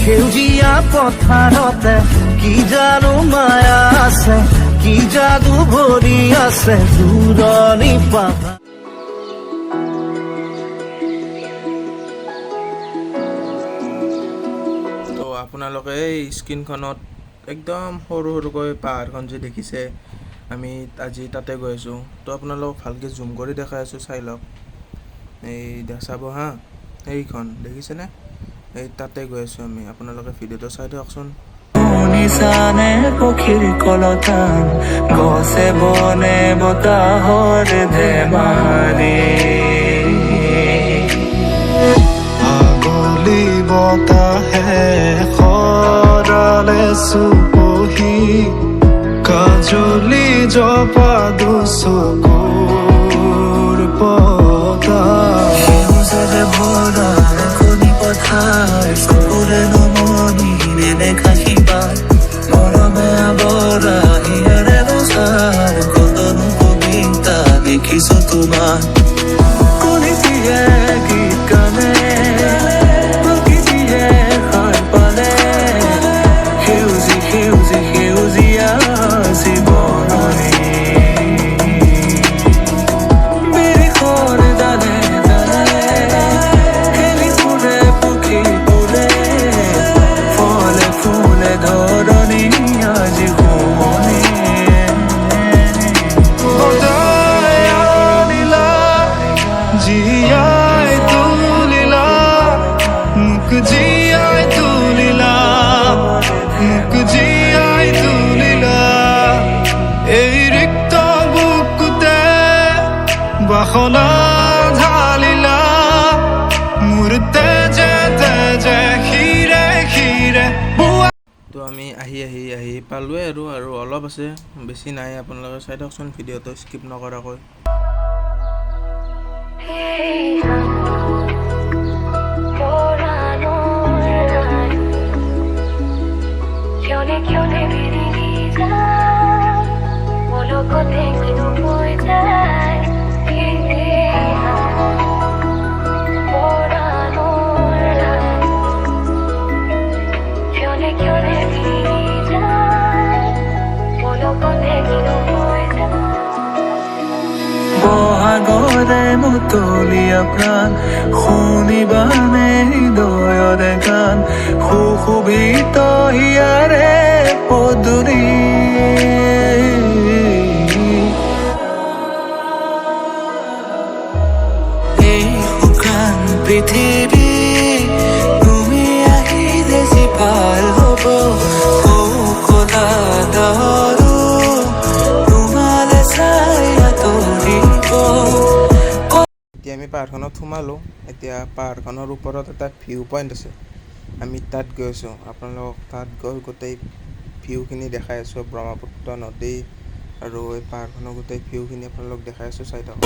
সেউজীয়া পথাৰতে কি জানো মায়া আছে, কি যাদু ভৰি আছে দূৰণি পাবা। তো আপোনালোকে এই স্ক্ৰীণখনত একদম সৰু সৰুকৈ পাহাৰখন যে দেখিছে, আমি আজি তাতে গৈ আছোঁ। তো আপোনালোকক ভালকৈ জুম কৰি দেখাই আছোঁ, চাই লওক। এই চাব হা, এইখন দেখিছেনে? এই তাতে গৈ আছোঁ আমি, আপোনালোকে ভিডিঅ'টো চাই দিয়কচোন। নিচানে পক্ষীৰ কলতান গছে বনে বতাহৰ ধেমালি, আগলি বতাহে সৰালে চুপহি কাজলি জপা দুচকুৰ পতা, সেউজে ভৰা কণী পথাৰ চকুৰে নমনি নেদেখা শিপাৰ মৰমে আৱৰা হিয়াৰে বছাৰ কতনো কবিতা দেখিছো তোমাৰ। কলিতিয়ে গীত গানে প্ৰকৃতিয়ে সাৰ পালে সেউজী সেউজী সেউজীয়া জীৱননী, বিৰিখৰ ডালে ডালে খেলি ফুৰে পক্ষী ফুলে ফলে ফুলে ধৰণী আজি শুৱনি। জীয়াই তুলিলা মোক, জীয়াই তুলিলা মোক, জীয়াই তুলিলা এই ৰিক্ত বুকুতে বাসনা ঢালিলা মোৰ তেজে তেজে শিৰে শিৰে। তো আমি আহি পালোৱে আৰু অলপ আছে, বেছি নাই। আপোনালোকে চাই দিয়কচোন ভিডিঅ'টো স্কিপ নকৰাকৈ। বহাগৰে মুতলীয়া প্ৰাণ শুনিবানে হৃদয়ৰে গান সুশোভিত হিয়াৰে পদূলি, এই শুকান পৃথিৱী তুমি আহিলে যি ভাল হ'ব, কলা দৰো তোমালে চাই আঁতৰিব। এতিয়া আমি পাহাৰখনত সোমালোঁ। এতিয়া পাহাৰখনৰ ওপৰত এটা ভিউ পইণ্ট আছে, আমি তাত গৈ আছোঁ। আপোনালোকক তাত গৈ গোটেই ভিউখিনি দেখাই আছোঁ, ব্ৰহ্মপুত্ৰ নদী আৰু এই পাহাৰখনৰ গোটেই ভিউখিনি আপোনালোক দেখাই আছোঁ, চাই থাকক।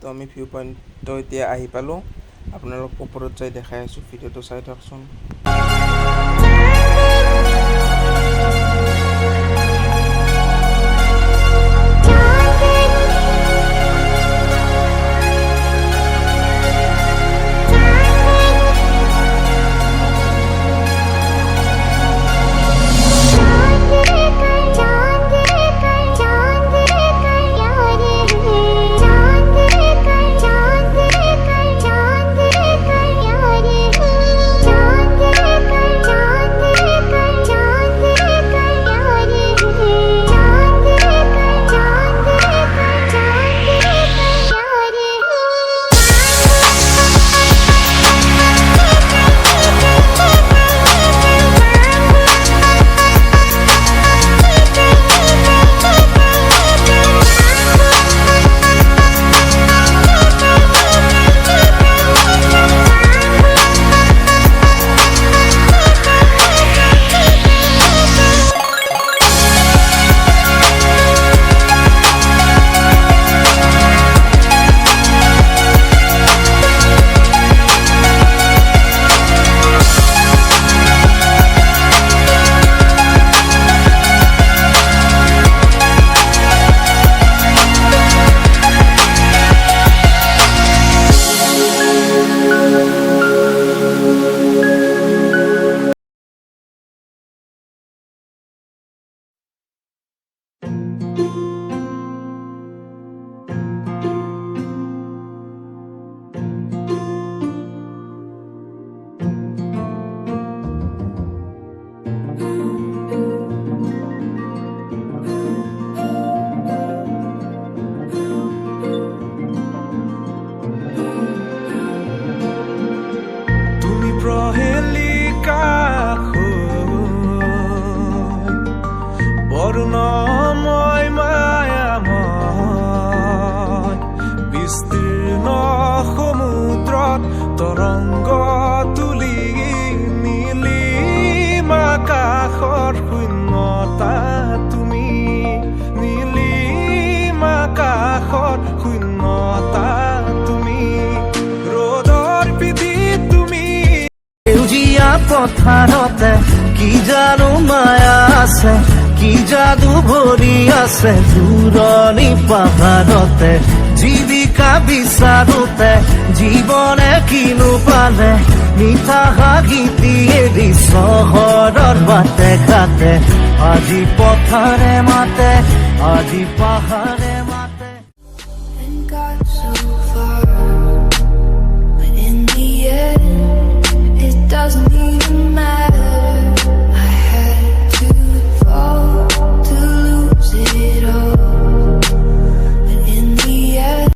তো আমি ভিউ পইণ্টটো এতিয়া আহি পালোঁ, আপোনালোক ওপৰত যাই দেখাই আছোঁ, ভিডিঅ'টো চাই থাকচোন। পথাৰতে কি জানো মায়া আছে, কি যাদু ভৰি আছে জোৰণি পাহাৰতে। জীৱিকা বিচাৰোতে জীৱনে কিনো পালে, মিঠা হাঁহি এৰি চহৰৰ বাটে ঘাটে। আজি পথাৰে মাতে, আজি পাহাৰ